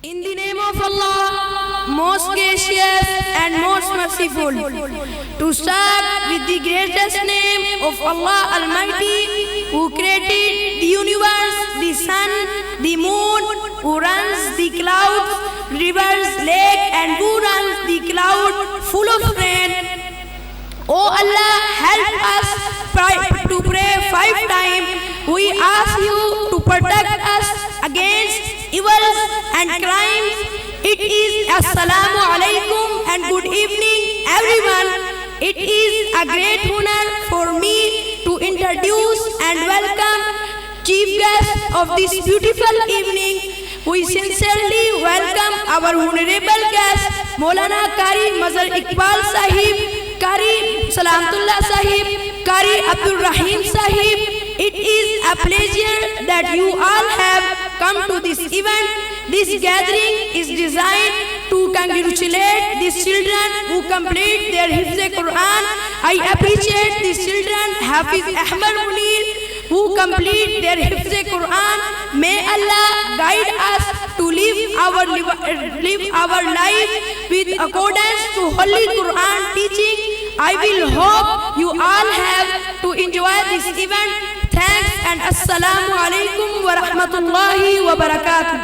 In the name of Allah, most gracious and most merciful, to start with the greatest name of Allah Almighty, who created the universe, the sun, the moon, who runs the clouds, rivers, lake, and who runs the cloud full of rain. Oh Allah, help us to pray 5 times. We ask you to protect us against evils and crimes. It is Assalamu alaikum and good evening everyone. It is a great honor for me to introduce and welcome chief guest of this beautiful evening. We sincerely welcome our honorable guest Maulana Qari Mazhar Iqbal Sahib, Qari Salamtullah Sahib, Qari Abdul Rahim Sahib. It is a pleasure that you all have come to this event. This gathering is designed to congratulate these children who complete their Hifz Quran. I appreciate these children, Hafiz Ahmad Munir, who complete their Hifz Quran. May Allah guide us to live our life with accordance to Holy Quran teaching. I will hope you all have to enjoy this event. Thanks and Assalamu alaikum wa rahmatullahi wa barakatuh.